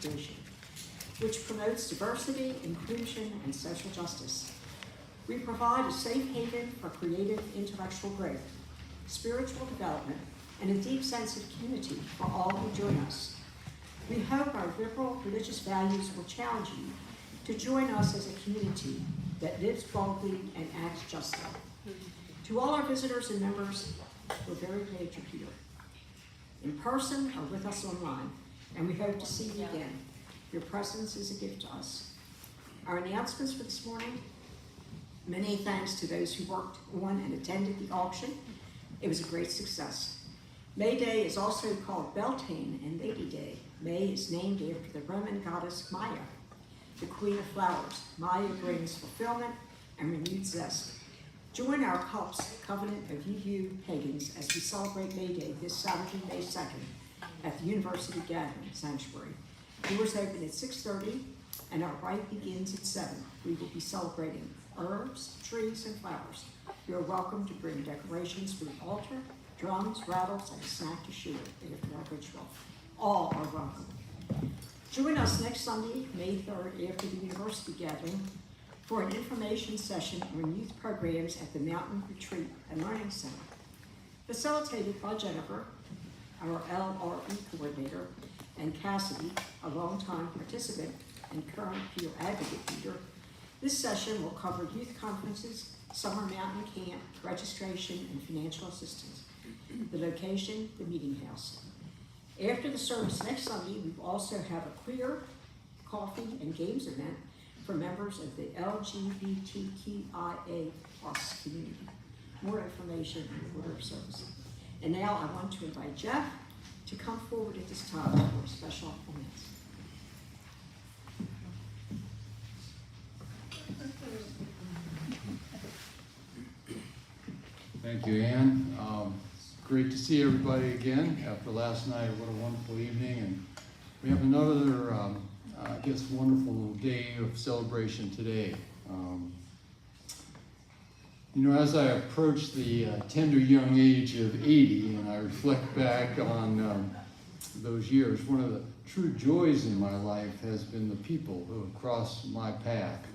congregation, which promotes diversity, inclusion, and social justice. We provide a safe haven for creative intellectual growth, spiritual development, and a deep sense of community for all who join us. We hope our liberal religious values will challenge you to join us as a community that lives boldly and acts justly. To all our visitors and members, we're very glad you're here, in person or with us online, and we hope to see you again. Your presence is a gift to us. Our announcements for this morning: many thanks to those who worked on and attended the auction. It was a great success. May Day is also called Beltane and Lady Day. May is named after the Roman goddess Maya, the queen of flowers. Maya brings fulfillment and renewed zest. Join our Covenant of UU pagans as we celebrate May Day this Saturday, May 2nd at the University Gathering Sanctuary. Doors open at 6:30 and our rite begins at 7. We will be celebrating herbs, trees, and flowers. You are welcome to bring decorations for the altar, drums, rattles, and a snack to share after our ritual. All are welcome. Join us next Sunday, May 3rd, after the University Gathering for an information session on youth programs at the Mountain Retreat and Learning Center. Facilitated by Jennifer, our LRE coordinator, and Cassidy, a longtime participant and current peer advocate leader, this session will cover youth conferences, summer mountain camp, registration, and financial assistance. The location, the meeting house. After the service next Sunday, we will also have a queer coffee and games event for members of the LGBTQIA+ community. More information in the order of service. And now I want to invite Jeff to come forward at this time for a special announce. Thank you, Ann. Great to see everybody again after last night. What a wonderful evening. And we have another, I guess, wonderful day of celebration today. You know, as I approach the tender young age of 80 and I reflect back on those years, one of the true joys in my life has been the people who have crossed my path.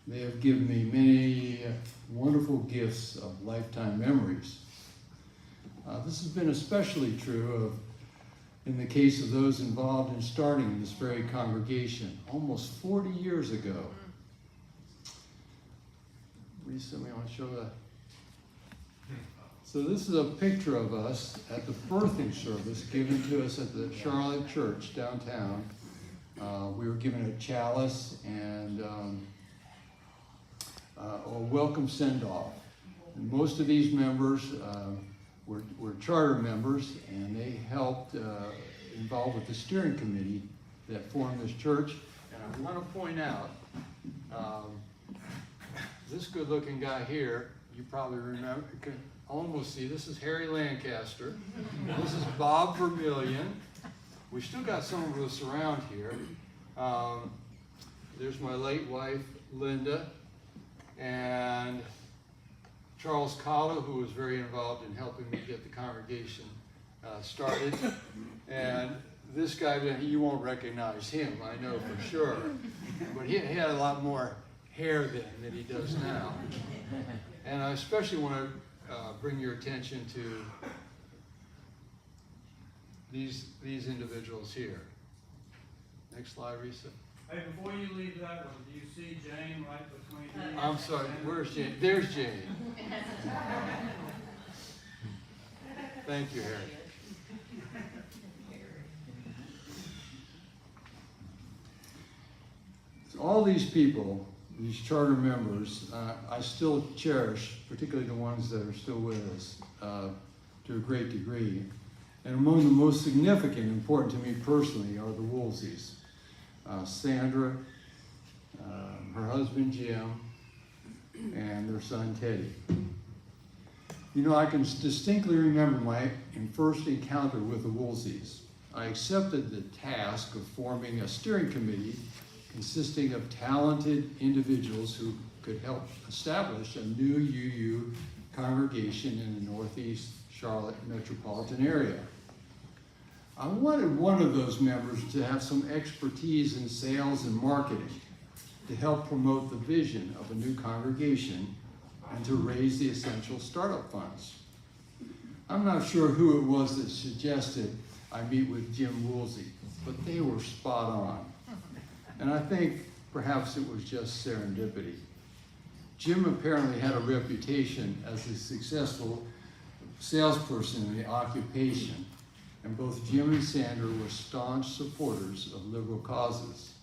They have given me many wonderful gifts of lifetime memories. This has been especially true in the case of those involved in starting this very congregation almost 40 years ago. Recently, I want to show that. So this is a picture of us at the birthing service given to us at the Charlotte Church downtown. We were given a chalice and a welcome send-off. Most of these members were charter members, and they helped involved with the steering committee that formed this church. And I want to point out, this good-looking guy here, you probably remember, you can almost see, this is Harry Lancaster. This is Bob Vermillion. We still got some of us around here. There's my late wife, Linda, and Charles Cotto, who was very involved in helping me get the congregation started. And this guy, you won't recognize him, I know for sure. But he had a lot more hair then than he does now. And I especially want to bring your attention to these individuals here. Next slide, Risa. Hey, before you leave that one, do you see Jane right between you? I'm sorry, where's Jane? There's Jane. Thank you, Harry. So all these people, these charter members, I still cherish, particularly the ones that are still with us, to a great degree. And among the most significant and important to me personally are the Woolseys. Sandra, her husband Jim, and their son Teddy. You know, I can distinctly remember my first encounter with the Woolseys. I accepted the task of forming a steering committee consisting of talented individuals who could help establish a new UU congregation in the Northeast Charlotte metropolitan area. I wanted one of those members to have some expertise in sales and marketing to help promote the vision of a new congregation and to raise the essential startup funds. I'm not sure who it was that suggested I meet with Jim Woolsey, but they were spot on. And I think perhaps it was just serendipity. Jim apparently had a reputation as a successful salesperson in the occupation, and both Jim and Sandra were staunch supporters of liberal causes.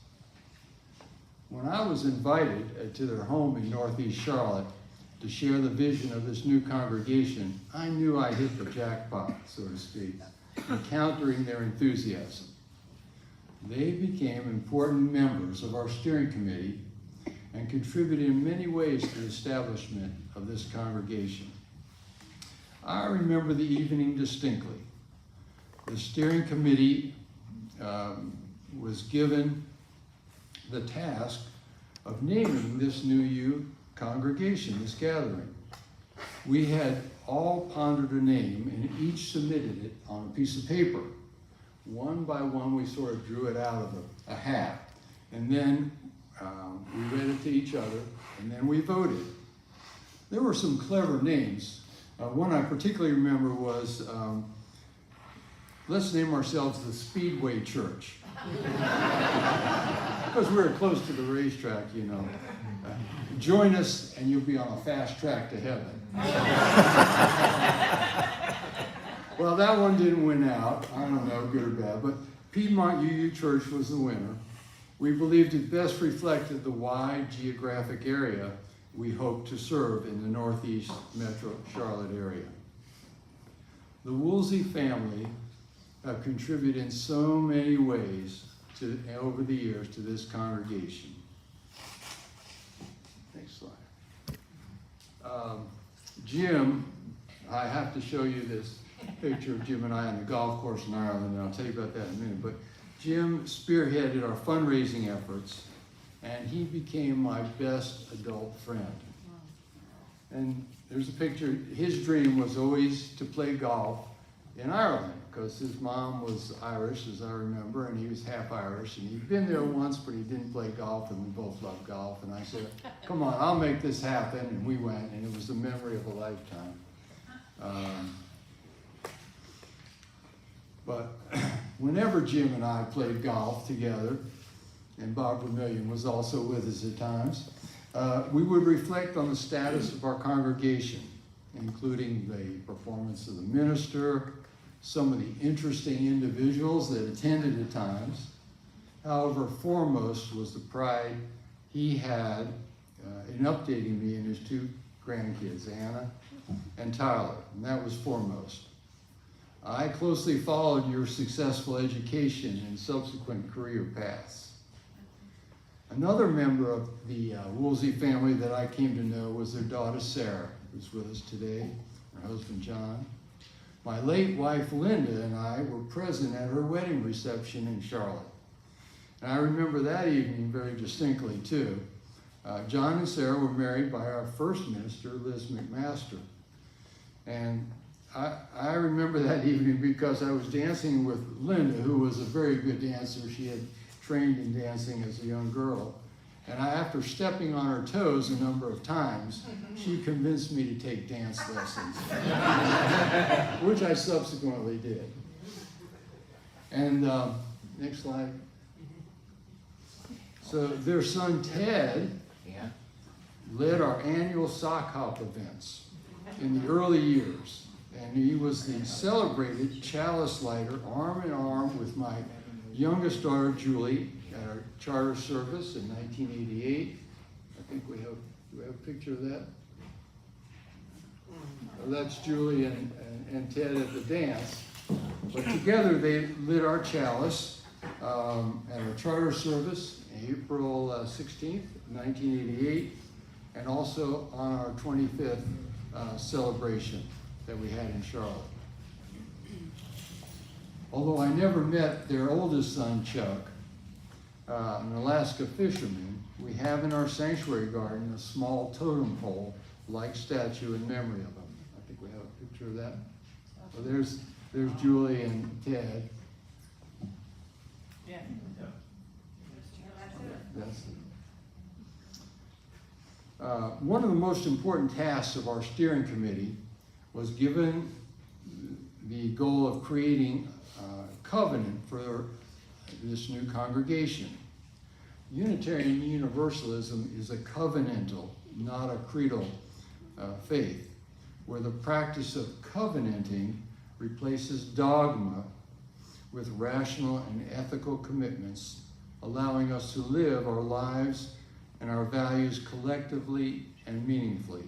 When I was invited to their home in Northeast Charlotte to share the vision of this new congregation, I knew I hit the jackpot, so to speak, encountering their enthusiasm. They became important members of our steering committee and contributed in many ways to the establishment of this congregation. I remember the evening distinctly. The steering committee was given the task of naming this new congregation, this gathering. We had all pondered a name and each submitted it on a piece of paper. One by one, we sort of drew it out of a hat. And then we read it to each other, and then we voted. There were some clever names. One I particularly remember was, let's name ourselves the Speedway Church. Because we were close to the racetrack, you know. Join us and you'll be on a fast track to heaven. Well, that one didn't win out. I don't know, good or bad, but Piedmont UU Church was the winner. We believed it best reflected the wide geographic area we hope to serve in the Northeast Metro Charlotte area. The Woolsey family have contributed in so many ways over the years to this congregation. Next slide. Jim, I have to show you this picture of Jim and I on the golf course in Ireland, and I'll tell you about that in a minute. But Jim spearheaded our fundraising efforts, and he became my best adult friend. And there's a picture. His dream was always to play golf in Ireland, because his mom was Irish, as I remember, and he was half Irish, and he'd been there once, but he didn't play golf, and we both loved golf. And I said, come on, I'll make this happen, and we went, and it was the memory of a lifetime. But whenever Jim and I played golf together, and Bob Vermillion was also with us at times, we would reflect on the status of our congregation, including the performance of the minister, some of the interesting individuals that attended at times. However, foremost was the pride he had in updating me and his two grandkids, Anna and Tyler, and that was foremost. I closely followed your successful education and subsequent career paths. Another member of the Woolsey family that I came to know was their daughter Sarah, who's with us today, her husband John. My late wife Linda and I were present at her wedding reception in Charlotte. And I remember that evening very distinctly too. John and Sarah were married by our first minister, Liz McMaster. And I remember that evening because I was dancing with Linda, who was a very good dancer. She had trained in dancing as a young girl. And after stepping on her toes a number of times, she convinced me to take dance lessons, which I subsequently did. And next slide. So their son Ted led our annual sock hop events in the early years. And he was the celebrated Chalice Lighter, arm in arm with my youngest daughter, Julie, at our charter service in 1988. I think do we have a picture of that? Well, that's Julie and Ted at the dance. But together they lit our chalice at our charter service, April 16th, 1988, and also on our 25th celebration that we had in Charlotte. Although I never met their oldest son, Chuck, an Alaska fisherman, we have in our sanctuary garden a small totem pole-like statue in memory of him. I think we have a picture of that. So there's Julie and Ted. Yeah. That's it. One of the most important tasks of our steering committee was given the goal of creating a covenant for this new congregation. Unitarian Universalism is a covenantal, not a creedal faith, where the practice of covenanting replaces dogma with rational and ethical commitments, allowing us to live our lives and our values collectively and meaningfully.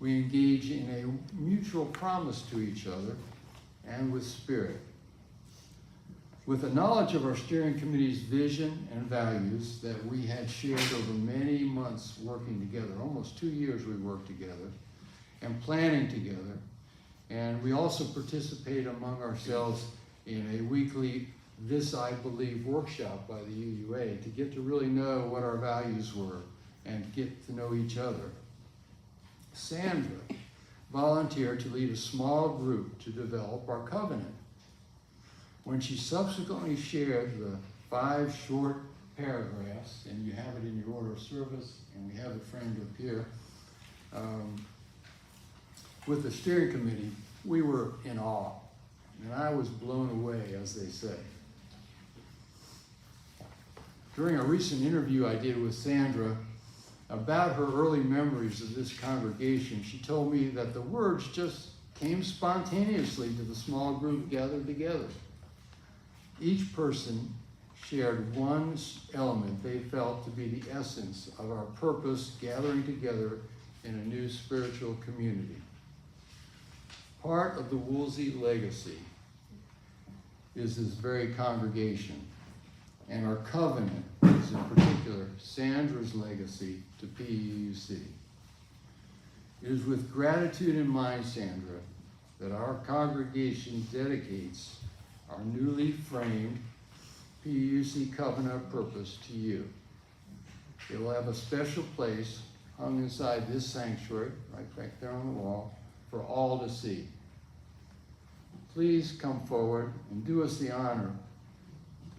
We engage in a mutual promise to each other and with spirit. With the knowledge of our steering committee's vision and values that we had shared over many months working together, almost 2 years we worked together, and planning together, and we also participate among ourselves in a weekly This I Believe workshop by the UUA to get to really know what our values were and get to know each other. Sandra volunteered to lead a small group to develop our covenant. When she subsequently shared the 5 short paragraphs, and you have it in your order of service, and we have it framed up here, with the steering committee, we were in awe. And I was blown away, as they say. During a recent interview I did with Sandra about her early memories of this congregation, she told me that the words just came spontaneously to the small group gathered together. Each person shared one element they felt to be the essence of our purpose gathering together in a new spiritual community. Part of the Woolsey legacy is this very congregation, and our covenant is in particular Sandra's legacy to PUC. It is with gratitude in mind, Sandra, that our congregation dedicates our newly framed PUC covenant of purpose to you. It will have a special place hung inside this sanctuary, right back there on the wall, for all to see. Please come forward and do us the honor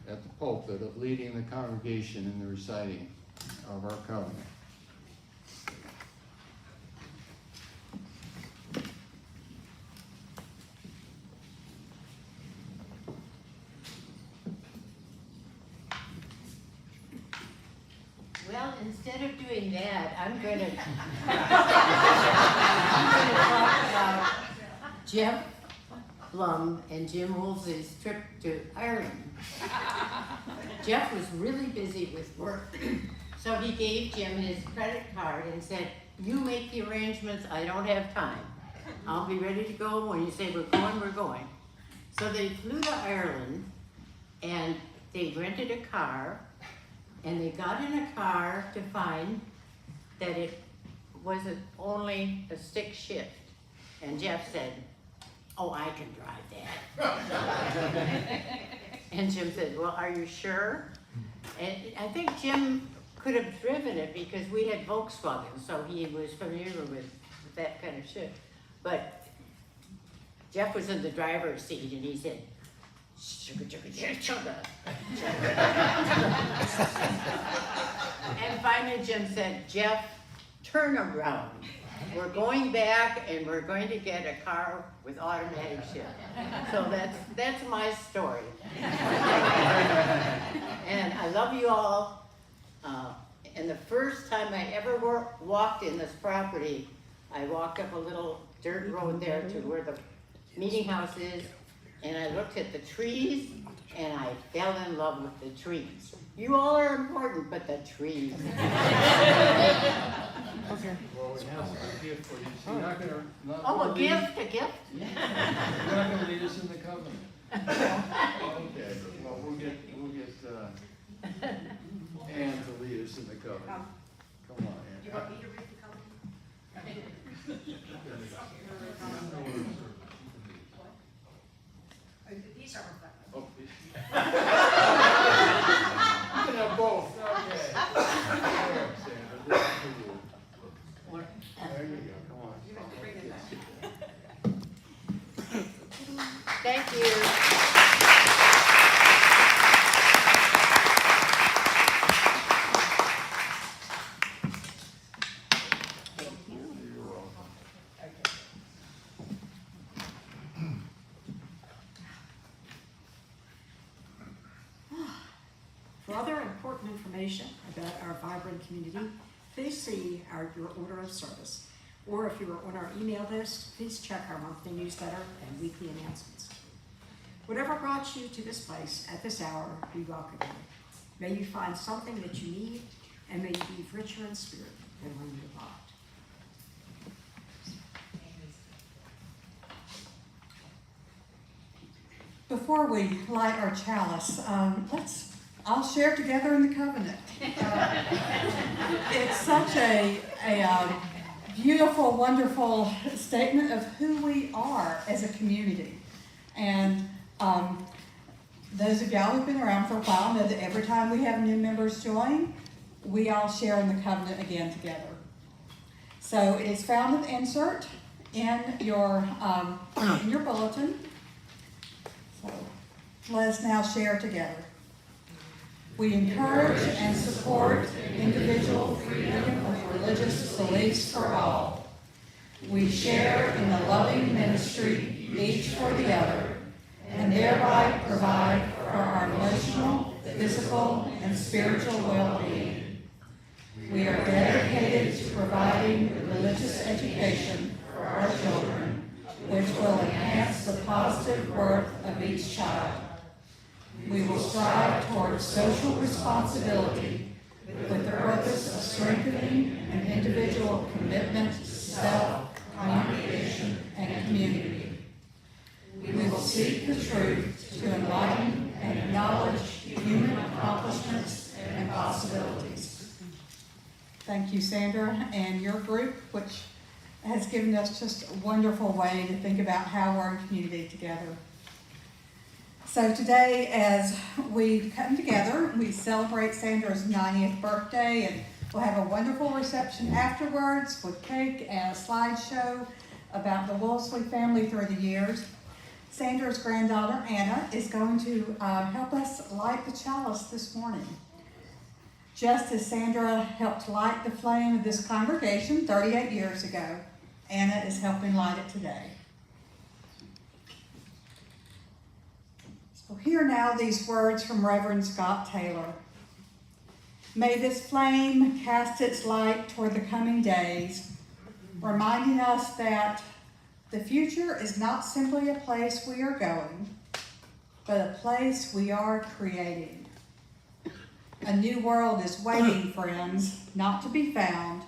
at the pulpit of leading the congregation in the reciting of our covenant. Well, instead of doing that, I'm going to talk about Jeff Blum and Jim Woolsey's trip to Ireland. Jeff was really busy with work, so he gave Jim his credit card and said, "You make the arrangements, I don't have time. I'll be ready to go when you say we're going, we're going." So they flew to Ireland and they rented a car, and they got in a car to find that it wasn't only a stick shift. And Jeff said, "Oh, I can drive that." And Jim said, "Well, are you sure?" And I think Jim could have driven it because we had Volkswagen, so he was familiar with that kind of shift. But Jeff was in the driver's seat and he said, "Sugar, sugar, sugar, sugar." And finally Jim said, "Jeff, turn around. We're going back and we're going to get a car with automatic shift." So that's my story. And I love you all. And the first time I ever walked in this property, I walked up a little dirt road there to where the meeting house is, and I looked at the trees, and I fell in love with the trees. You all are important, but the trees. Okay. Well, we have a gift for you. So you're not gonna, Oh, a gift, a gift? You're not gonna lead us in the covenant. Okay. Well, we'll get Ann to lead us in the covenant. Come on, Ann. You want me to read the covenant? These are reflective. Oh, please. You can have both. Okay. There, Sandra, this is for you. There you go. Come on. Thank you. For other important information about our vibrant community, please see your order of service. Or if you are on our email list, please check our monthly newsletter and weekly announcements. Whatever brought you to this place at this hour, we welcome you. May you find something that you need, and may you be richer in spirit than when you arrived. Before we light our chalice, I'll share together in the covenant. It's such a beautiful, wonderful statement of who we are as a community. And those of y'all who've been around for a while know that every time we have new members join, we all share in the covenant again together. So it is found in the insert in your bulletin. So let us now share together. We encourage and support individual freedom of religious beliefs for all. We share in the loving ministry each for the other, and thereby provide for our emotional, physical, and spiritual well-being. We are dedicated to providing religious education for our children, which will enhance the positive worth of each child. We will strive towards social responsibility with the purpose of strengthening an individual commitment to self, congregation, and community. We will seek the truth to enlighten and acknowledge human accomplishments and possibilities. Thank you, Sandra, and your group, which has given us just a wonderful way to think about how we're in community together. So today, as we come together, we celebrate Sandra's 90th birthday, and we'll have a wonderful reception afterwards with cake and a slideshow about the Wolseley family through the years. Sandra's granddaughter, Anna, is going to help us light the chalice this morning. Just as Sandra helped light the flame of this congregation 38 years ago, Anna is helping light it today. So hear now these words from Reverend Scott Taylor. May this flame cast its light toward the coming days, reminding us that the future is not simply a place we are going, but a place we are creating. A new world is waiting, friends, not to be found,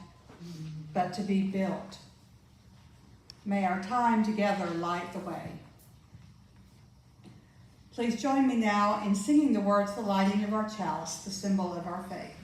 but to be built. May our time together light the way. Please join me now in singing the words of the lighting of our chalice, the symbol of our faith.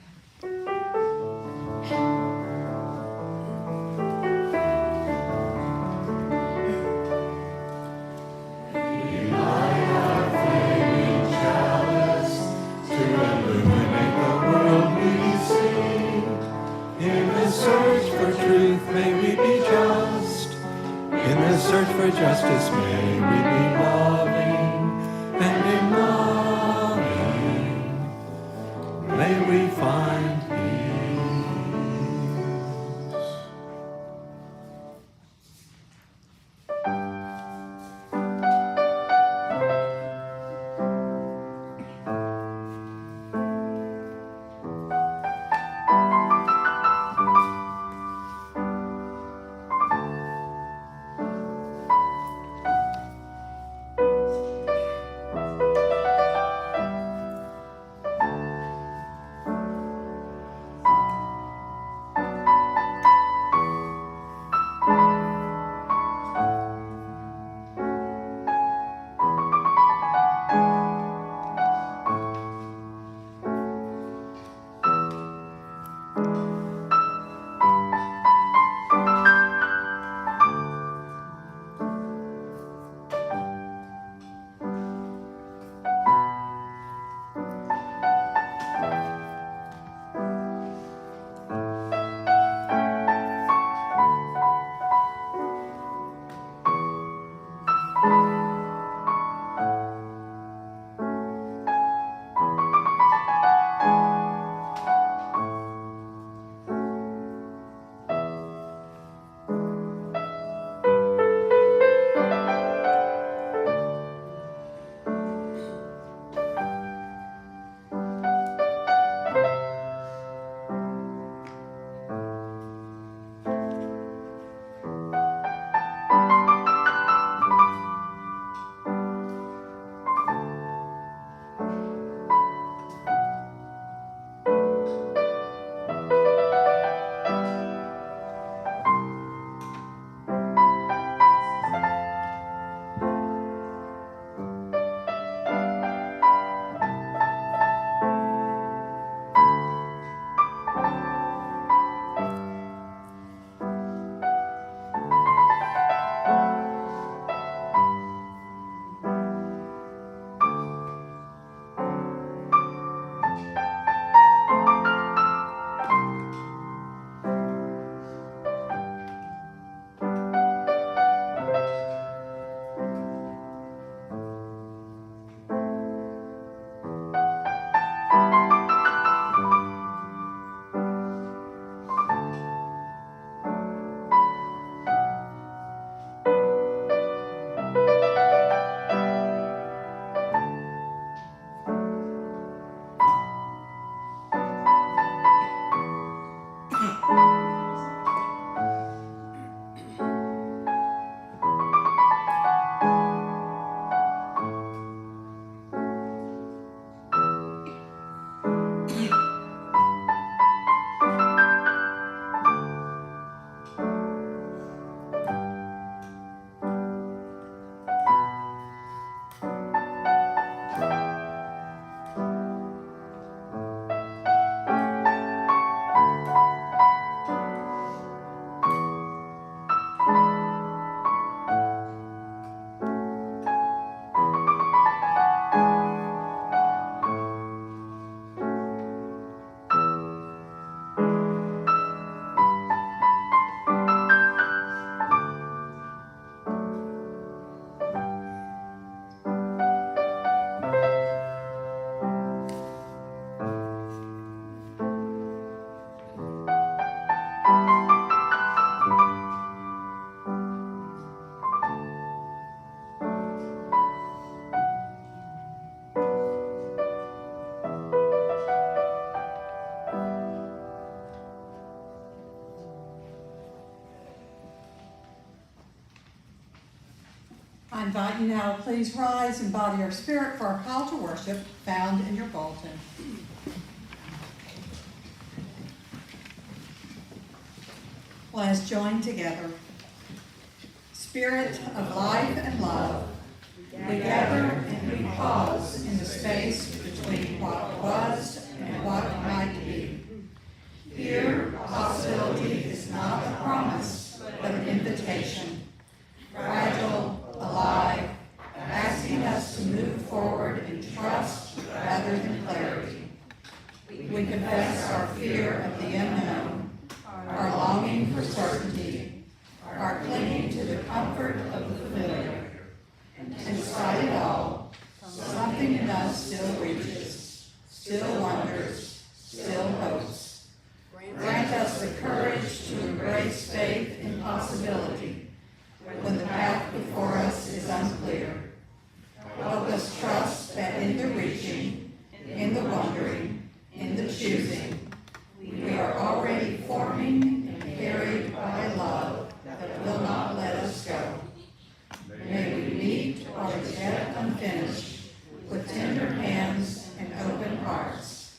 Search for justice, may we be loving, and in loving, may we find peace. invite you now to please rise and body your spirit for our call to worship found in your bulletin. Let us join together. Spirit of life and love, we gather and we pause in the space between what was and what might be. Here, possibility is not a promise, but an invitation. Fragile, alive, asking us to move forward in trust rather than clarity. We confess our fear of the unknown, our longing for certainty, our clinging to the comfort of the familiar. And despite it all, something in us still reaches, still wonders, still hopes. Grant us the courage to embrace faith in possibility when the path before us is unclear. Help us trust that in the reaching, in the wondering, in the choosing, we are already forming and carried by a love that will not let us go. May we meet what is yet unfinished with tender hands and open hearts.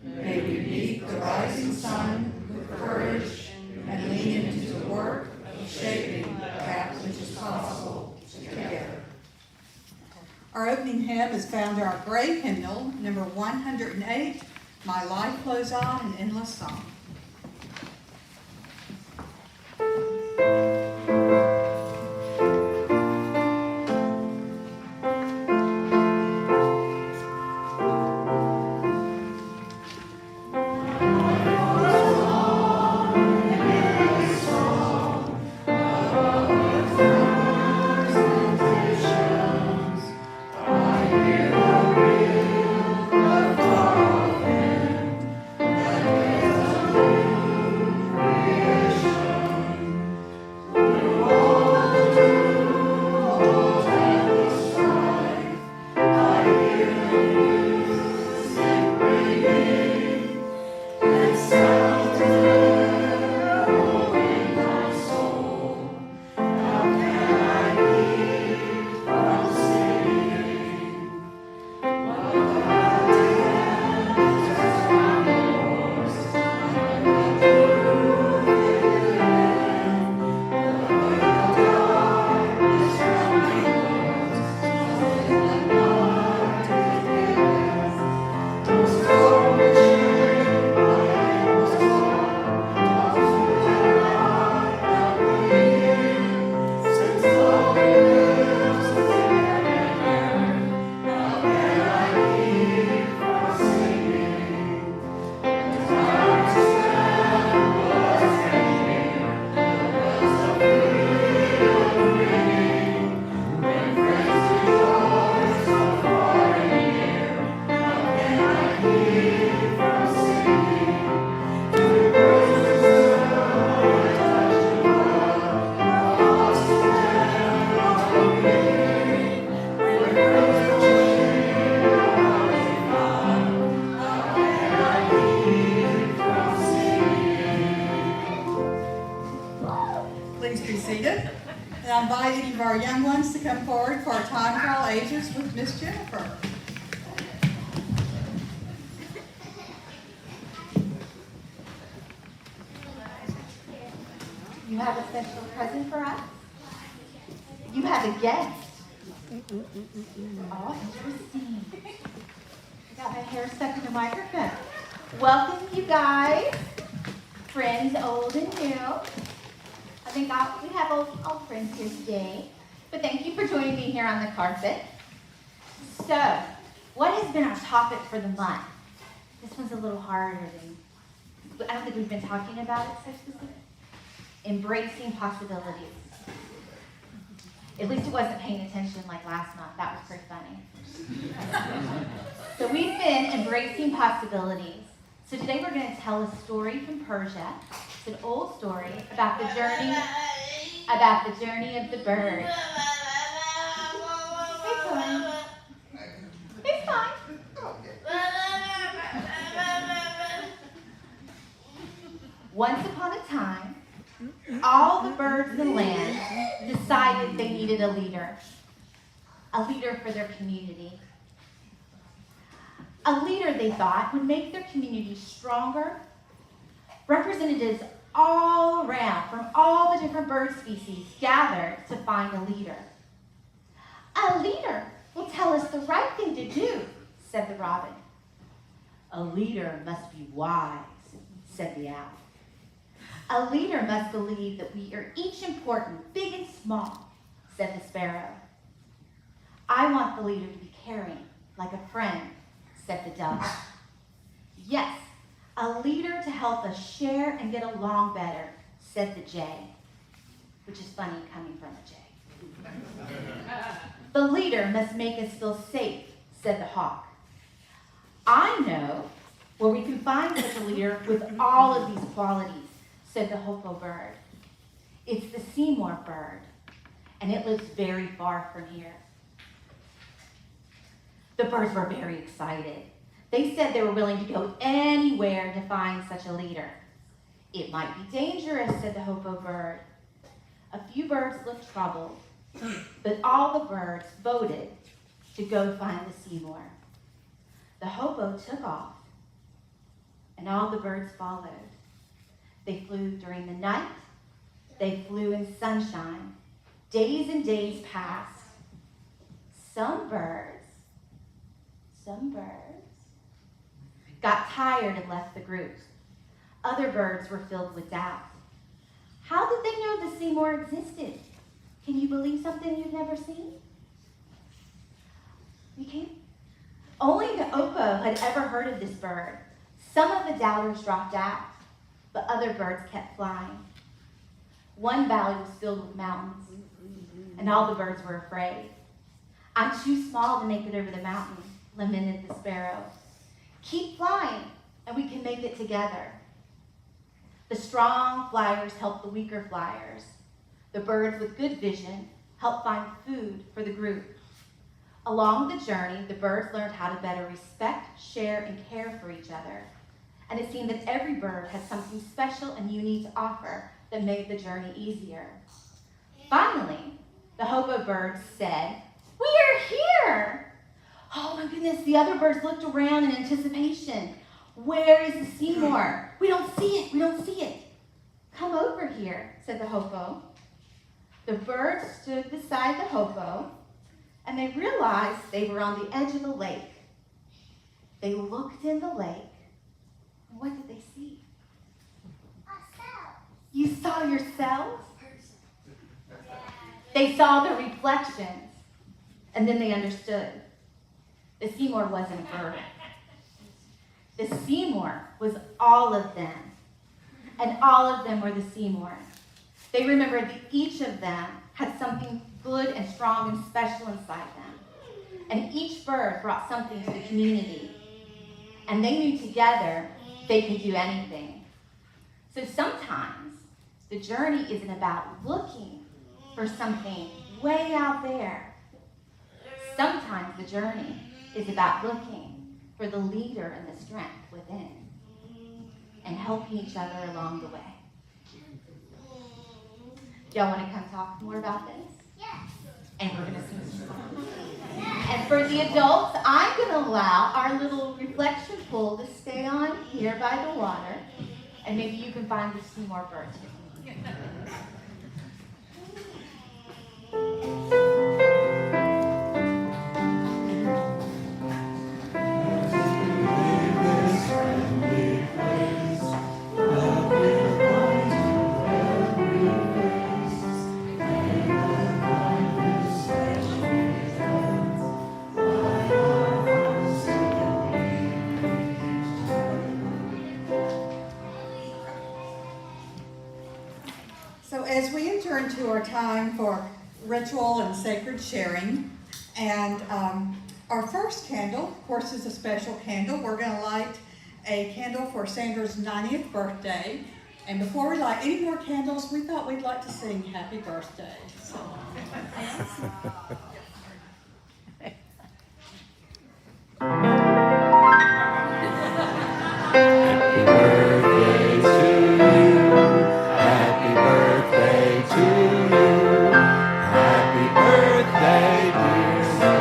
May we meet the rising sun with courage and lean into the work of shaping that which is possible together. Our opening hymn is found in our gray hymnal, number 108, My Life Flows On in Endless Song. I invite any of our young ones to come forward for our time for all ages with Miss Jennifer. You have a special present for us? You have a guest. Oh, interesting. I got my hair stuck in the microphone. Welcome, you guys. Friends old and new. I think we have old friends here today. But thank you for joining me here on the carpet. So, what has been our topic for the month? This one's a little harder than, I don't think we've been talking about it so specific. Embracing possibilities. At least it wasn't paying attention like last month. That was pretty funny. So we've been embracing possibilities. So today we're going to tell a story from Persia. It's an old story about the journey of the bird. He's fine. He's fine. Once upon a time, all the birds in the land decided they needed a leader. a leader for their community. A leader, they thought, would make their community stronger. Representatives all around from all the different bird species gathered to find a leader. A leader will tell us the right thing to do, said the robin. A leader must be wise, said the owl. A leader must believe that we are each important, big and small, said the sparrow. I want the leader to be caring, like a friend, said the dove. Yes, a leader to help us share and get along better, said the jay, which is funny coming from a jay. The leader must make us feel safe, said the hawk. I know where we can find such a leader with all of these qualities, said the hopeful bird. It's the Seymour bird, and it lives very far from here. The birds were very excited. They said they were willing to go anywhere to find such a leader. It might be dangerous, said the hopo bird. A few birds looked troubled, but all the birds voted to go find the Seymour. The hopo took off, and all the birds followed. They flew during the night. They flew in sunshine. Days and days passed. Some birds got tired and left the group. Other birds were filled with doubt. How did they know the Seymour existed? Can you believe something you've never seen? You can't? Only the Opo had ever heard of this bird. Some of the doubters dropped out, but other birds kept flying. One valley was filled with mountains, and all the birds were afraid. I'm too small to make it over the mountain, lamented the sparrow. Keep flying, and we can make it together. The strong flyers helped the weaker flyers. The birds with good vision helped find food for the group. Along the journey, the birds learned how to better respect, share, and care for each other. And it seemed that every bird had something special and unique to offer that made the journey easier. Finally, the hobo birds said, "We are here!" Oh my goodness, the other birds looked around in anticipation. Where is the Seymour? We don't see it, we don't see it. Come over here, said the hopo. The birds stood beside the hopo, and they realized they were on the edge of the lake. They looked in the lake, and what did they see? You saw yourselves? They saw the reflections, and then they understood. The Seymour wasn't a bird. The Seymour was all of them, and all of them were the Seymour. They remembered that each of them had something good and strong and special inside them, and each bird brought something to the community, and they knew together they could do anything. So sometimes the journey isn't about looking for something way out there. Sometimes the journey is about looking for the leader and the strength within and helping each other along the way. Y'all want to come talk more about this? Yes. And we're going to sing some songs. And for the adults, I'm going to allow our little reflection pool to stay on here by the water, and maybe you can find the Seymour birds. So as we enter into our time for ritual and sacred sharing, and our first candle, of course, is a special candle. We're going to light a candle for Sandra's 90th birthday. And before we light any more candles, we thought we'd like to sing happy birthday. So. Happy birthday to you. Happy birthday, dear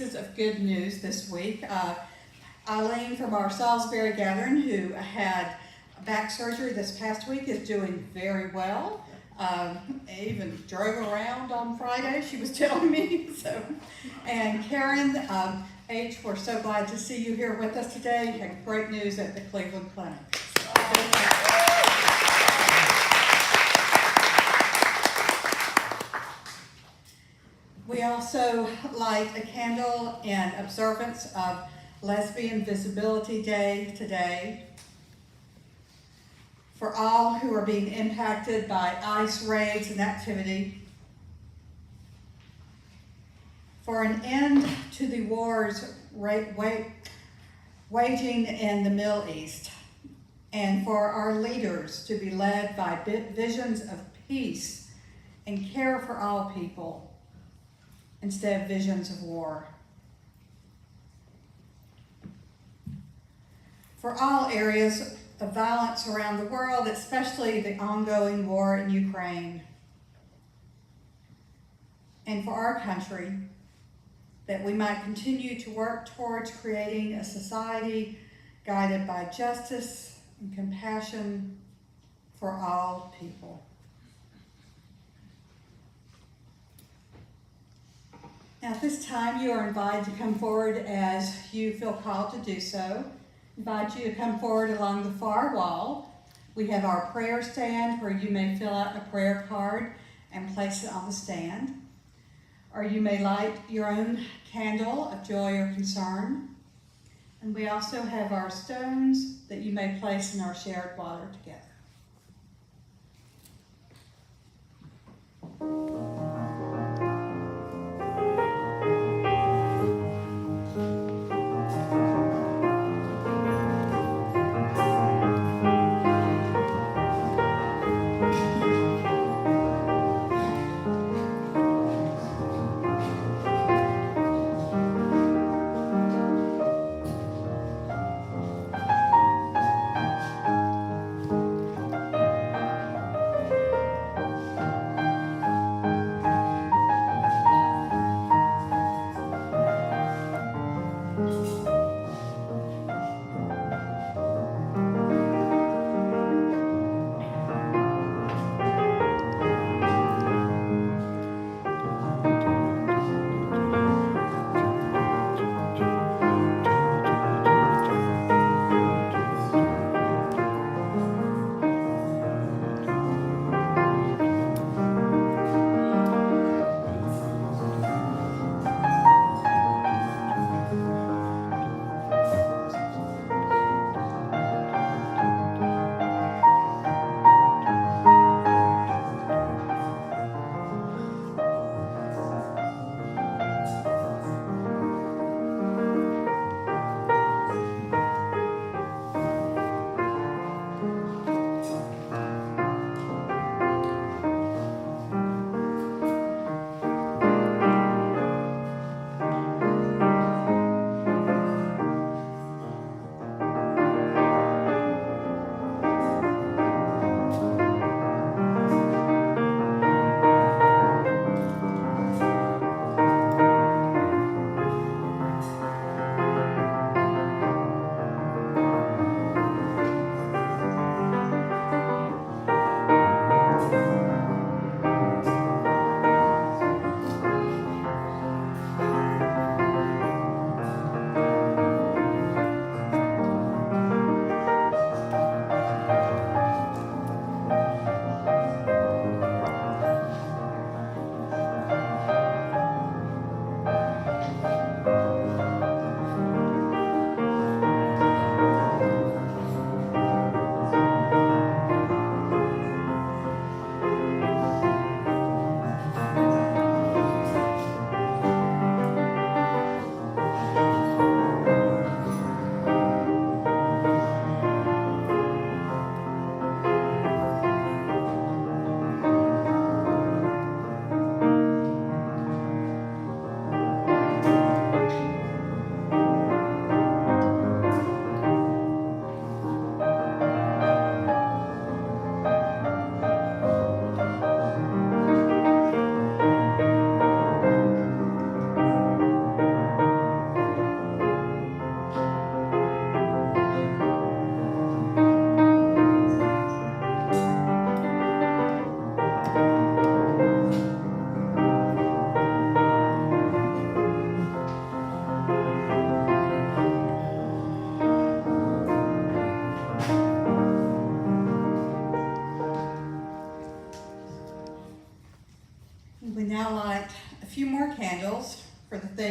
pieces of good news this week. Eileen from our Salisbury gathering, who had back surgery this past week, is doing very well. Even drove around on Friday, she was telling me. So, and Karen H., we're so glad to see you here with us today. Had great news at the Cleveland Clinic. We also light a candle in observance of Lesbian Visibility Day today. For all who are being impacted by ICE raids and activity. For an end to the wars waging in the Middle East. And for our leaders to be led by visions of peace and care for all people, instead of visions of war. For all areas of violence around the world, especially the ongoing war in Ukraine. And for our country, that we might continue to work towards creating a society guided by justice and compassion for all people. Now at this time, you are invited to come forward as you feel called to do so. I invite you to come forward along the far wall. We have our prayer stand where you may fill out a prayer card and place it on the stand. Or you may light your own candle of joy or concern. And we also have our stones that you may place in our shared water together.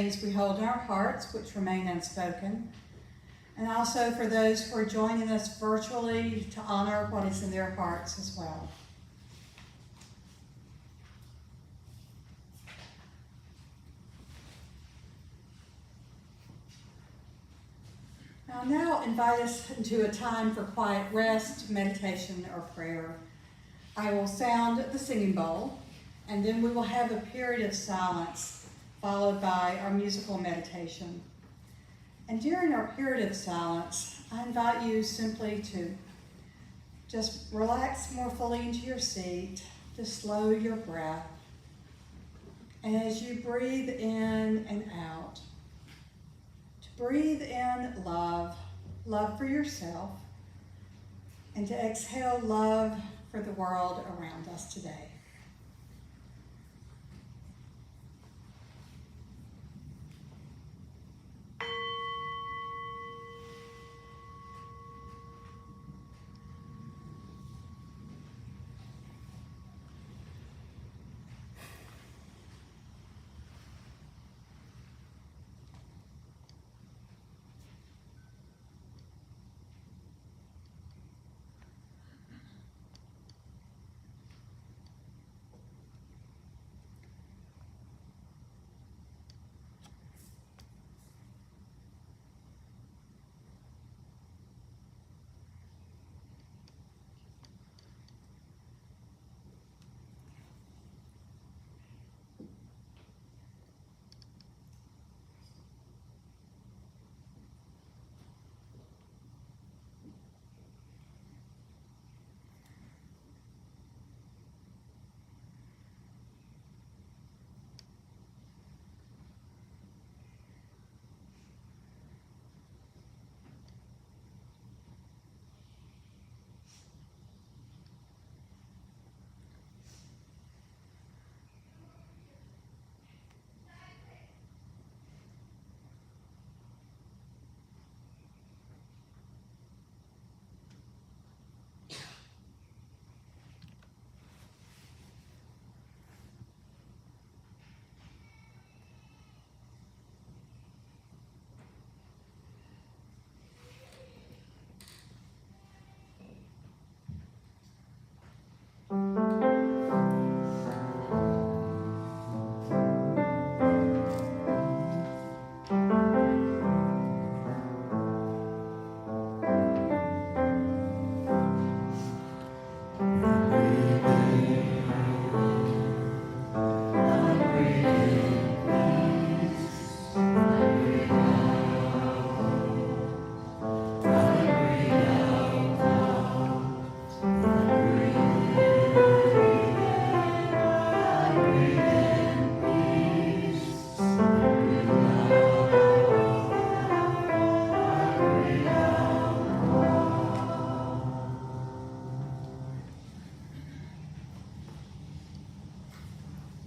things we hold in our hearts which remain unspoken, and also for those who are joining us virtually to honor what is in their hearts as well. I'll now invite us into a time for quiet rest, meditation, or prayer. I will sound the singing bowl, and then we will have a period of silence, followed by our musical meditation. And during our period of silence, I invite you simply to just relax more fully into your seat, to slow your breath. And as you breathe in and out, breathe in love, love for yourself, and to exhale love for the world around us today.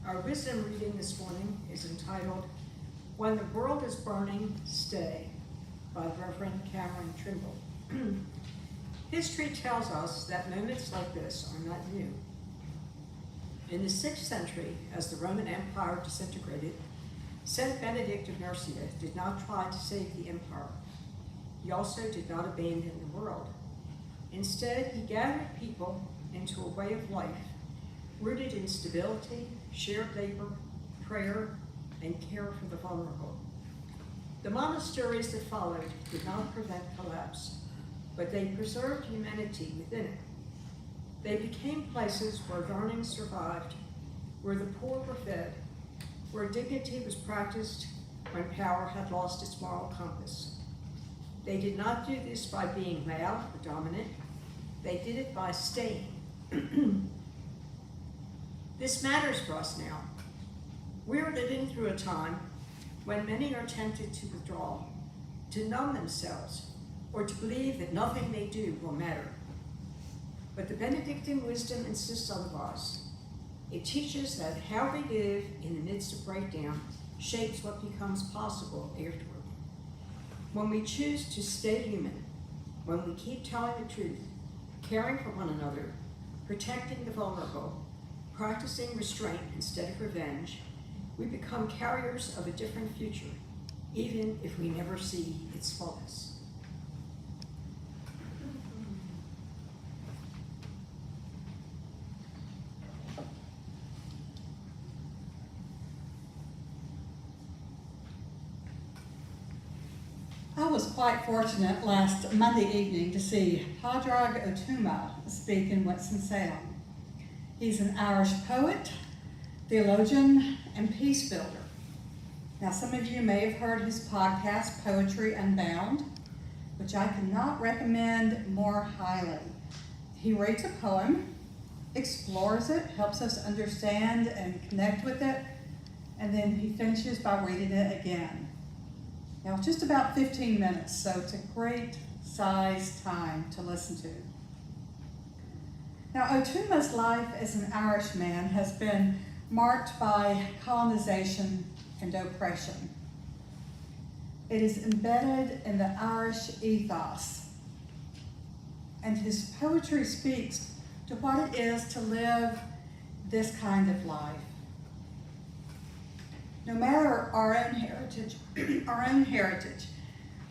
Our wisdom reading this morning is entitled, When the World is Burning, Stay, by Reverend Cameron Trimble. History tells us that moments like this are not new. In the 6th century, as the Roman Empire disintegrated, Saint Benedict of Nursia did not try to save the empire. He also did not abandon the world. Instead, he gathered people into a way of life rooted in stability, shared labor, prayer, and care for the vulnerable. The monasteries that followed did not prevent collapse, but they preserved humanity within it. They became places where learning survived, where the poor were fed, where dignity was practiced when power had lost its moral compass. They did not do this by being loud or dominant. They did it by staying. This matters for us now. We're living through a time when many are tempted to withdraw, to numb themselves, or to believe that nothing they do will matter. But the Benedictine wisdom insists otherwise. It teaches that how we live in the midst of breakdown shapes what becomes possible afterward. When we choose to stay human, when we keep telling the truth, caring for one another, protecting the vulnerable, practicing restraint instead of revenge, We become carriers of a different future, even if we never see its fullness. I was quite fortunate last Monday evening to see Padraig O'Tuma speak in Winston-Salem. He's an Irish poet, theologian, and peace builder. Now, some of you may have heard his podcast, Poetry Unbound, which I cannot recommend more highly. He reads a poem, explores it, helps us understand and connect with it, and then he finishes by reading it again. Now, it's just about 15 minutes, so it's a great size time to listen to. Now, O'Tuma's life as an Irishman has been marked by colonization and oppression. It is embedded in the Irish ethos, and his poetry speaks to what it is to live this kind of life. No matter our own heritage,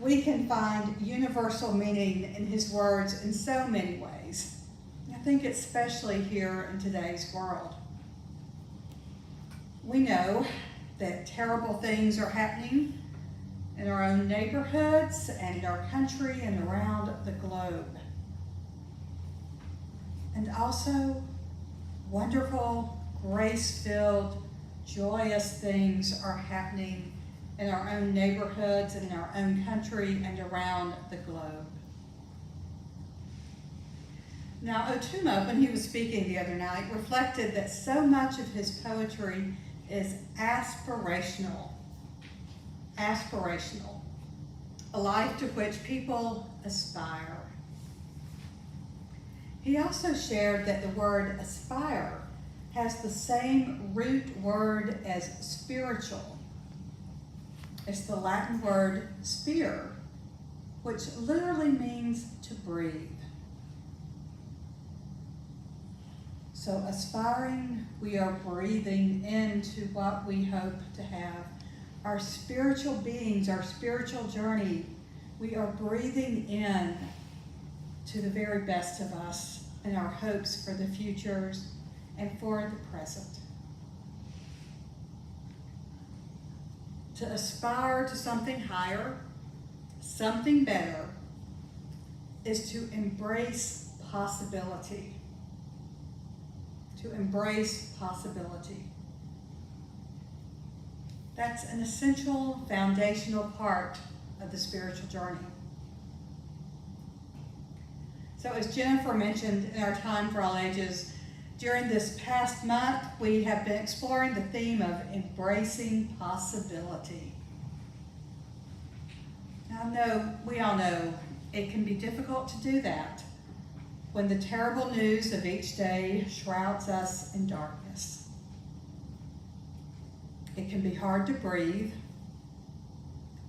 we can find universal meaning in his words in so many ways. I think especially here in today's world. We know that terrible things are happening in our own neighborhoods and in our country and around the globe. And also wonderful, grace-filled, joyous things are happening in our own neighborhoods and in our own country and around the globe. Now, O'Tuma, when he was speaking the other night, reflected that so much of his poetry is aspirational, a life to which people aspire. He also shared that the word aspire has the same root word as spiritual. It's the Latin word spire, which literally means to breathe. So aspiring, we are breathing into what we hope to have. Our spiritual beings, our spiritual journey, we are breathing in to the very best of us and our hopes for the futures and for the present. To aspire to something higher, something better, is to embrace possibility. To embrace possibility. That's an essential, foundational part of the spiritual journey. So as Jennifer mentioned in our Time for All Ages, during this past month, we have been exploring the theme of embracing possibility. Now, we all know it can be difficult to do that when the terrible news of each day shrouds us in darkness. It can be hard to breathe,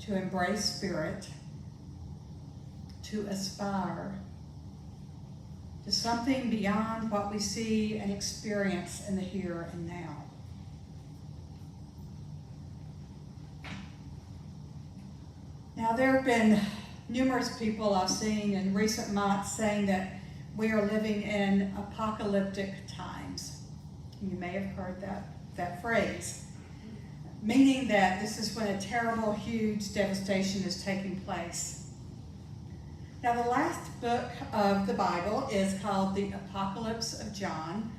to embrace spirit, to aspire to something beyond what we see and experience in the here and now. Now, there have been numerous people I've seen in recent months saying that we are living in apocalyptic times. You may have heard that phrase, meaning that this is when a terrible, huge devastation is taking place. Now, the last book of the Bible is called the Apocalypse of John,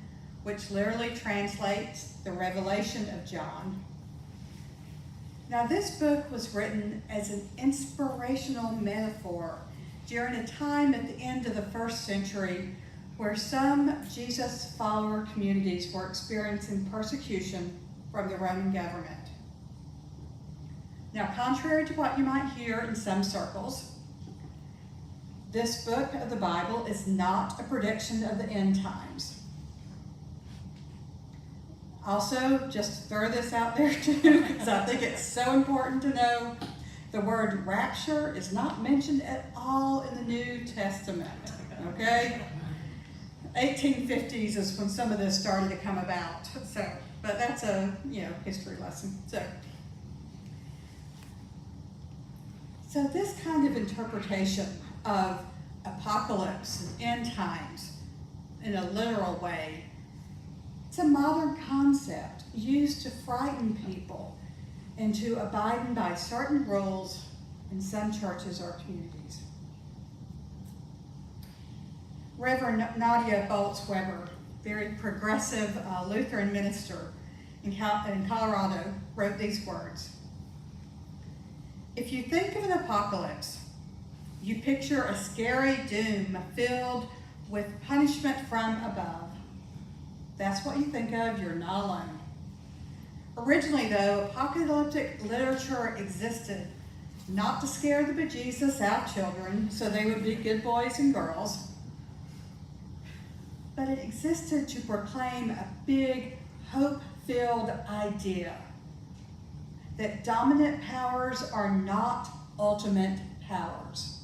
which literally translates the Revelation of John. Now, this book was written as an inspirational metaphor during a time at the end of the first century where some Jesus follower communities were experiencing persecution from the Roman government. Now, contrary to what you might hear in some circles, this book of the Bible is not a prediction of the end times. Also, just to throw this out there too, because I think it's so important to know, the word rapture is not mentioned at all in the New Testament, okay? 1850s is when some of this started to come about. So but that's a, history lesson. So this kind of interpretation of apocalypse and end times in a literal way, it's a modern concept used to frighten people into abiding by certain rules in some churches or communities. Reverend Nadia Boltz-Weber, very progressive Lutheran minister in Colorado, wrote these words. If you think of an apocalypse, you picture a scary doom filled with punishment from above. That's what you think of, you're not alone. Originally though, apocalyptic literature existed not to scare the bejesus out children so they would be good boys and girls, but it existed to proclaim a big, hope-filled idea that dominant powers are not ultimate powers.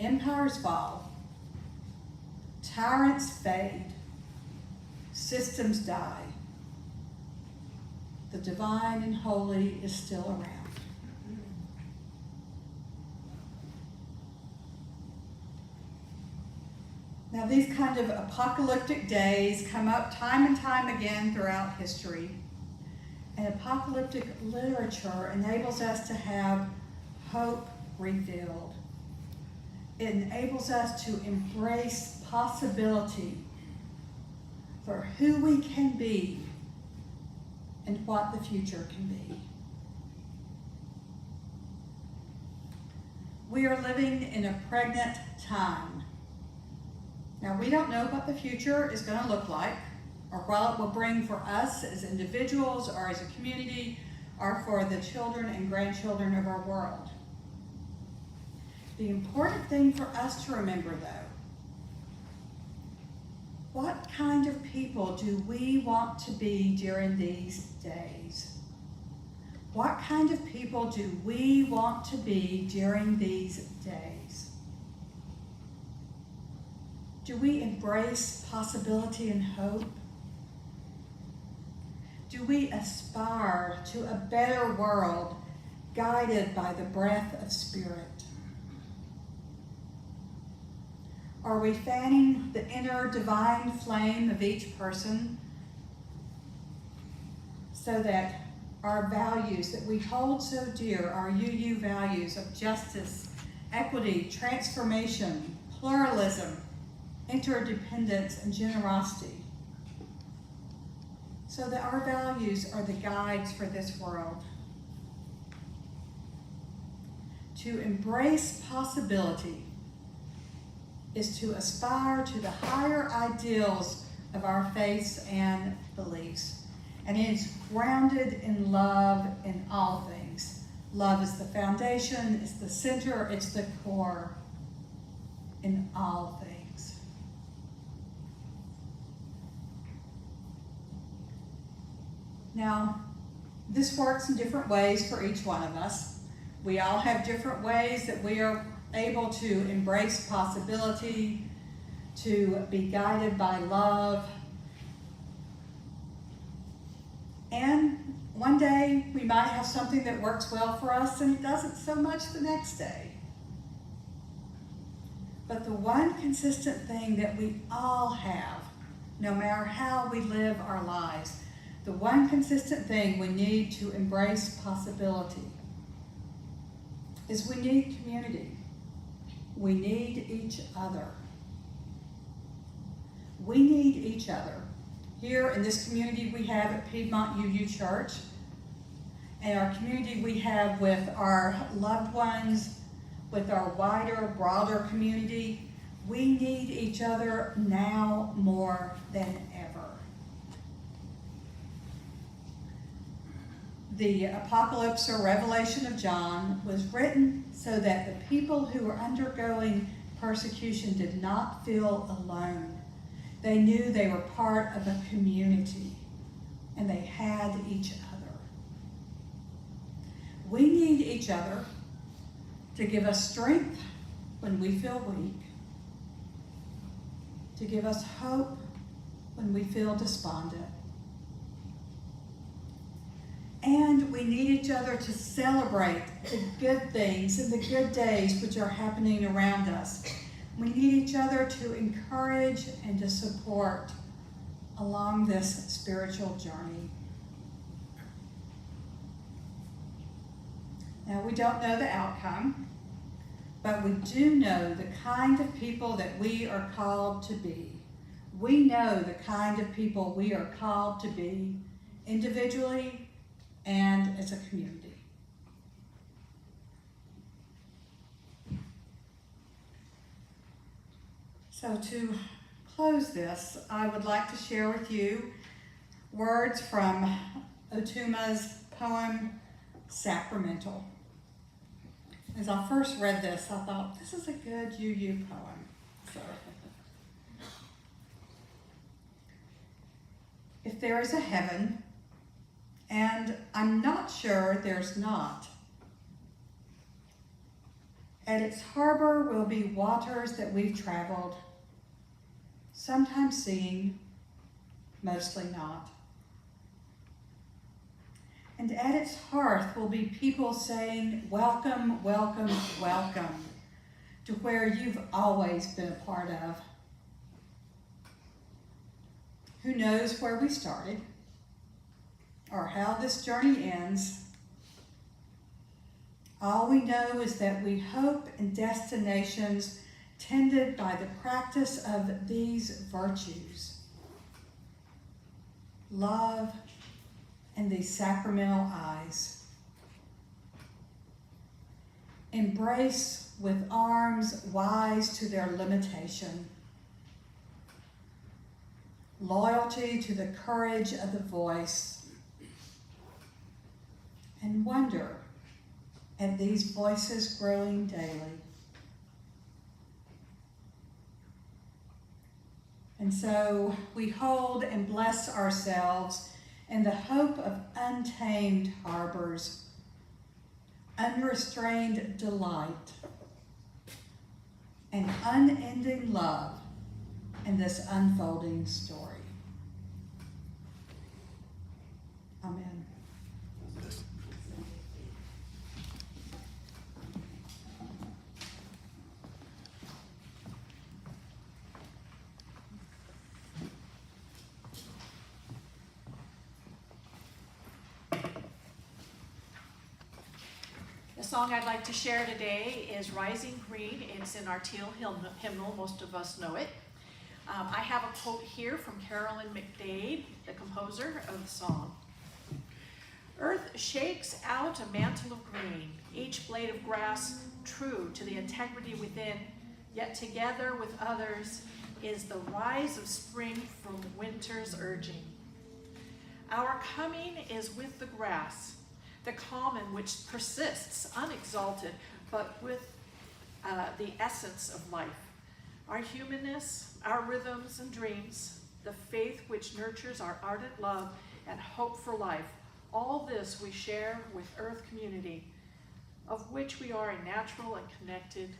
Empires fall, tyrants fade, systems die. The divine and holy is still around. Now, these kind of apocalyptic days come up time and time again throughout history. And apocalyptic literature enables us to have hope revealed. It enables us to embrace possibility for who we can be and what the future can be. We are living in a pregnant time. Now, we don't know what the future is going to look like, or what it will bring for us as individuals, or as a community, or for the children and grandchildren of our world. The important thing for us to remember, though, what kind of people do we want to be during these days? What kind of people do we want to be during these days? Do we embrace possibility and hope? Do we aspire to a better world guided by the breath of Spirit? Are we fanning the inner divine flame of each person so that our values that we hold so dear, our UU values of justice, equity, transformation, pluralism, interdependence, and generosity, so that our values are the guides for this world? To embrace possibility is to aspire to the higher ideals of our faiths and beliefs, and it is grounded in love in all things. Love is the foundation, it's the center, it's the core in all things. Now, this works in different ways for each one of us. We all have different ways that we are able to embrace possibility, to be guided by love. And one day we might have something that works well for us and it doesn't so much the next day. But the one consistent thing that we all have, no matter how we live our lives, the one consistent thing we need to embrace possibility is we need community. We need each other. We need each other. Here in this community we have at Piedmont UU Church, and our community we have with our loved ones, with our wider, broader community. We need each other now more than ever. The Apocalypse or Revelation of John was written so that the people who were undergoing persecution did not feel alone. They knew they were part of a community and they had each other. We need each other to give us strength when we feel weak, to give us hope when we feel despondent, And we need each other to celebrate the good things and the good days which are happening around us. We need each other to encourage and to support along this spiritual journey. Now, we don't know the outcome, but we do know the kind of people that we are called to be. We know the kind of people we are called to be individually and as a community. So to close this, I would like to share with you words from Otuma's poem, Sacramental. As I first read this, I thought, this is a good UU poem. So, if there is a heaven, and I'm not sure there's not, at its harbor will be waters that we've traveled, sometimes seeing, mostly not. And at its hearth will be people saying, welcome, welcome, welcome, to where you've always been a part of. Who knows where we started, or how this journey ends? All we know is that we hope in destinations tended by the practice of these virtues: love and these sacramental eyes. Embrace with arms wise to their limitation. Loyalty to the courage of the voice. And wonder at these voices growing daily. And so we hold and bless ourselves in the hope of untamed harbors, unrestrained delight, and unending love in this unfolding story. Amen. The song I'd like to share today is Rising Green. It's in our teal hymnal. Most of us know it. I have a quote here from Carolyn McDade, the composer of the song. Earth shakes out a mantle of green, each blade of grass true to the integrity within, yet together with others is the rise of spring from winter's urging. Our coming is with the grass, the common which persists unexalted, but with the essence of life. Our humanness, our rhythms and dreams, the faith which nurtures our ardent love and hope for life, all this we share with Earth community, of which we are a natural and connected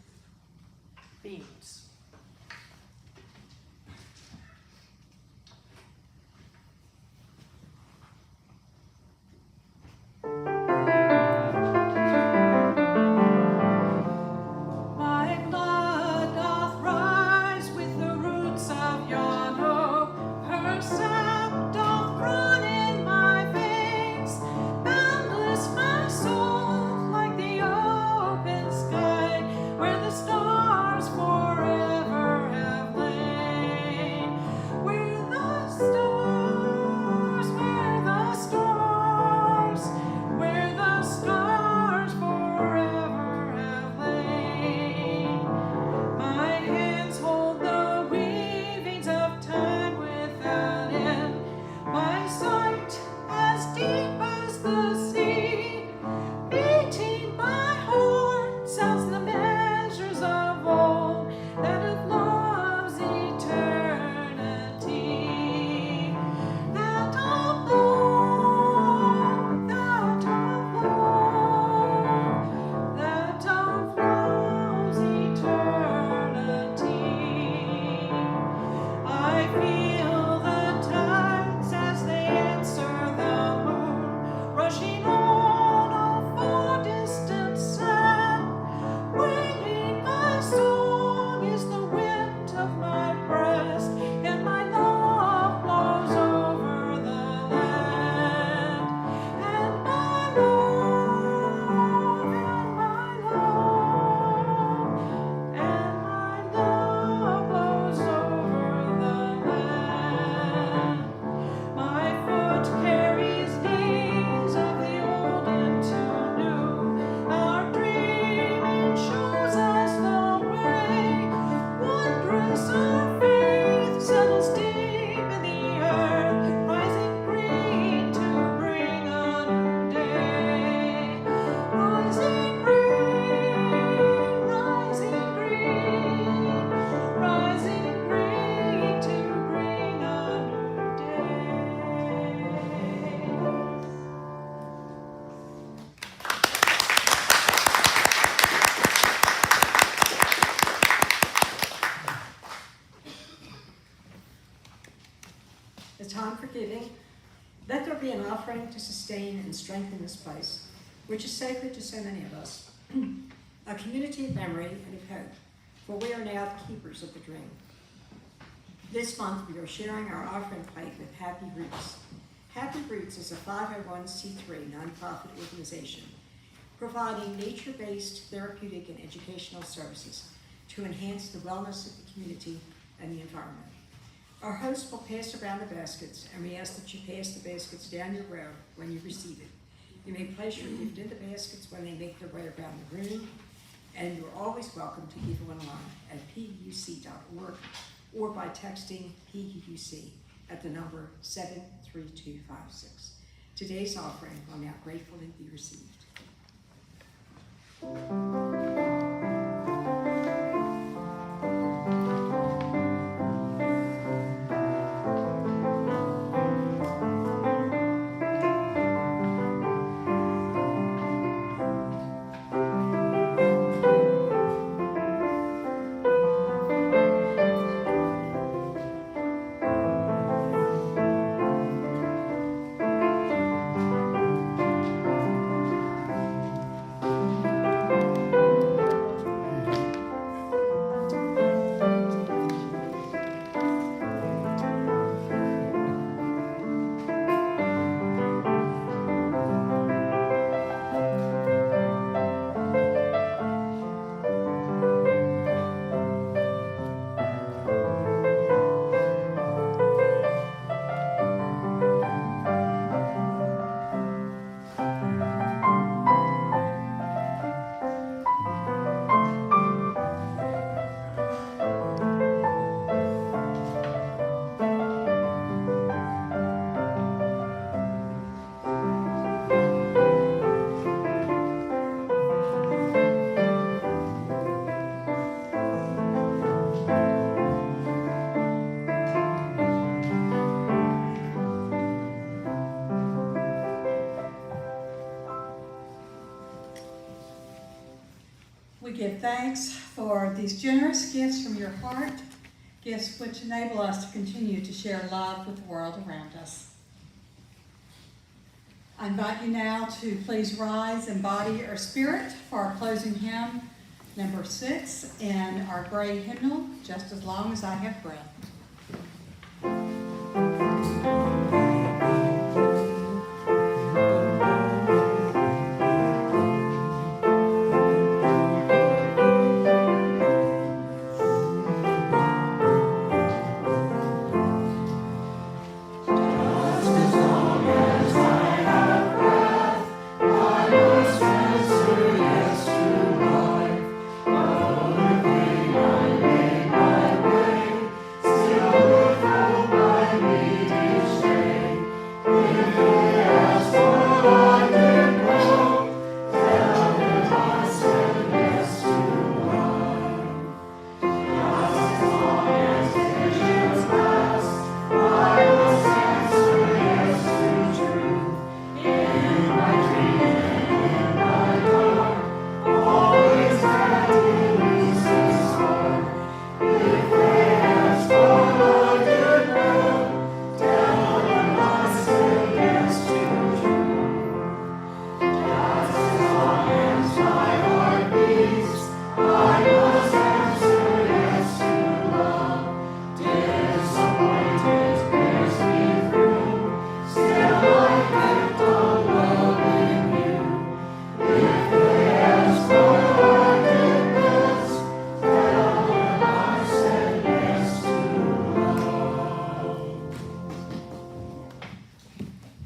beings. Stars forever. there be an offering to sustain and strengthen this place, which is sacred to so many of us, a community of memory and of hope, for we are now the keepers of the dream. This month, we are sharing our offering plate with Happy Roots. Happy Roots is a 501c3 nonprofit organization providing nature-based therapeutic and educational services to enhance the wellness of the community and the environment. Our host will pass around the baskets, and we ask that you pass the baskets down your row when you receive it. You may place your gift in the baskets when they make their way around the room, and you're always welcome to give one online at puc.org or by texting PUC at the number 73256. Today's offering will now gratefully be received. We give thanks for these generous gifts from your heart, gifts which enable us to continue to share love with the world around us. I invite you now to please rise in body or spirit for our closing hymn, number 6, in our gray hymnal, Just as Long as I Have Breath.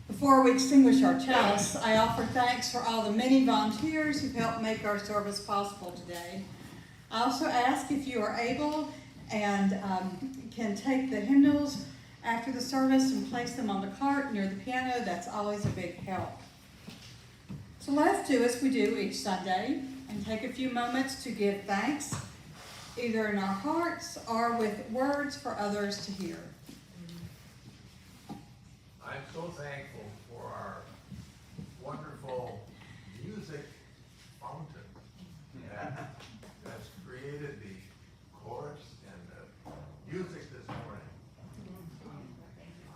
Before we extinguish our chalice, I offer thanks for all the many volunteers who've helped make our service possible today. I also ask if you are able and can take the hymnals after the service and place them on the cart near the piano. That's always a big help. So let's do as we do each Sunday and take a few moments to give thanks, either in our hearts or with words for others to hear. I'm so thankful for our wonderful music fountain that has created the chorus and the music this morning.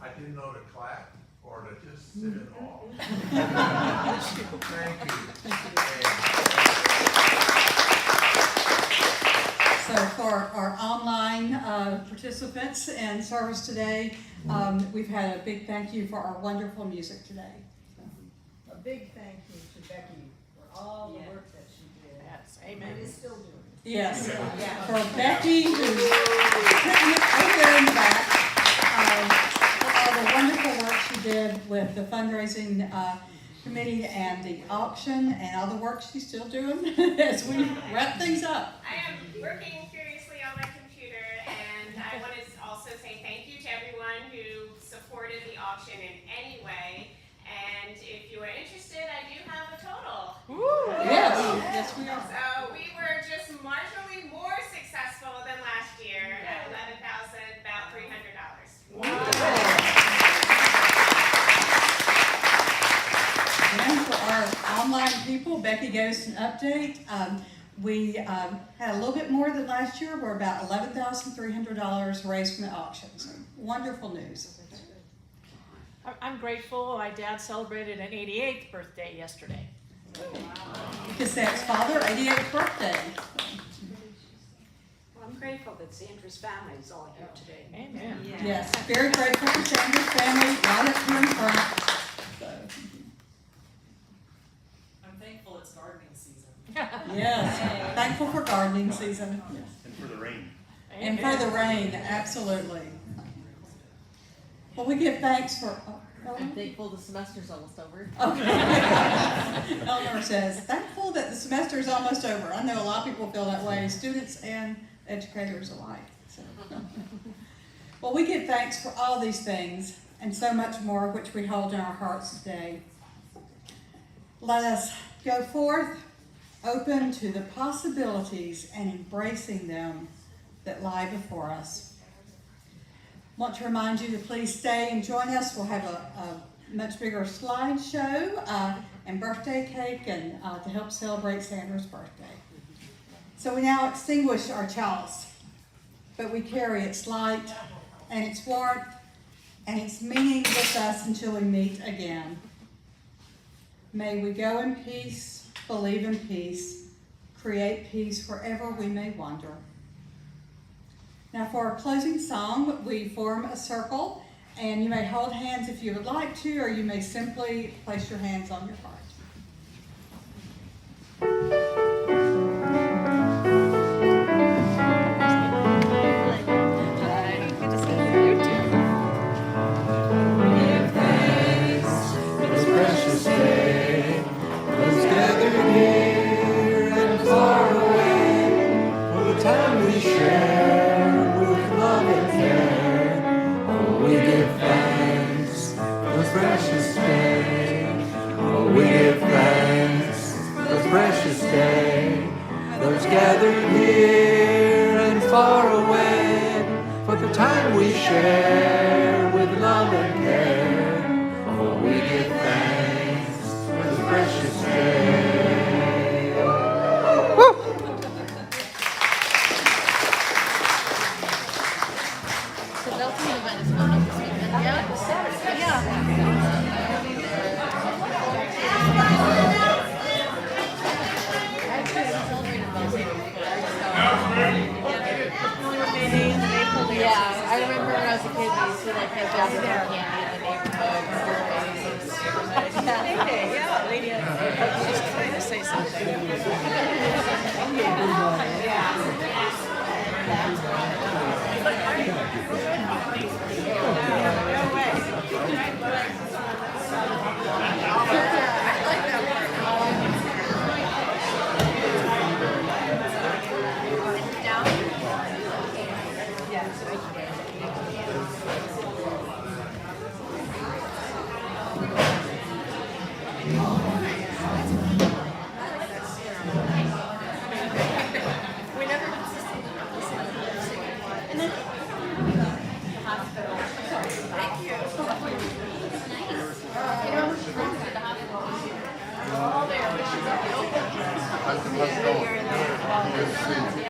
I didn't know to clap or to just just said it all. Thank you. So for our online participants in service today, we've had a big thank you for our wonderful music today. A big thank you to Becky for all the work that she did. Yes, amen. And is still doing. Yes, Yeah. for Becky, who's sitting over there in the back, for all the wonderful work she did with the fundraising committee and the auction, and all the work she's still doing as we wrap things up. I am working furiously on my computer, and I want to also say thank you to everyone who supported the auction in any way. And if you are interested, I do have a total. Yes, yes we are. So we were just marginally more successful than last year at $11,000, about $300. And for our online people, Becky gave us an update. We had a little bit more than last year. We're about $11,300 raised from the auction. So wonderful news. I'm grateful. My dad celebrated an 88th birthday yesterday. Cassette's father, 88th birthday. Well, I'm grateful that Sandra's family is all here today. Amen. Yes, very grateful for Sandra's family, right up here in front. So, I'm thankful it's gardening season. yes, thankful for gardening season. And for the rain. And for the rain, absolutely. Well, we give thanks for. I'm thankful the semester's almost over. Okay. Eleanor says, thankful that the semester is almost over. I know a lot of people feel that way, students and educators alike. So. Well, we give thanks for all these things and so much more which we hold in our hearts today. Let us go forth, open to the possibilities and embracing them that lie before us. Want to remind you to please stay and join us. We'll have a much bigger slideshow and birthday cake and to help celebrate Sandra's birthday. So we now extinguish our chalice, but we carry its light and its warmth and its meaning with us until we meet again. May we go in peace, believe in peace, create peace wherever we may wander. Now for our closing song, we form a circle, and you may hold hands if you would like to, or you may simply place your hands on your heart. Give thanks for this precious day, those gathered here and far away, for the time we share with love and care. Oh, we give thanks for this precious day. Oh, we give thanks for this precious day, those gathered here and far away, for the time we share with love and care. Oh, we give thanks for this precious day. Yeah, I remember when I was a kid, we used to like have Jasmine candy in the neighborhood. Yeah, lady, I was just trying to say something. Oh,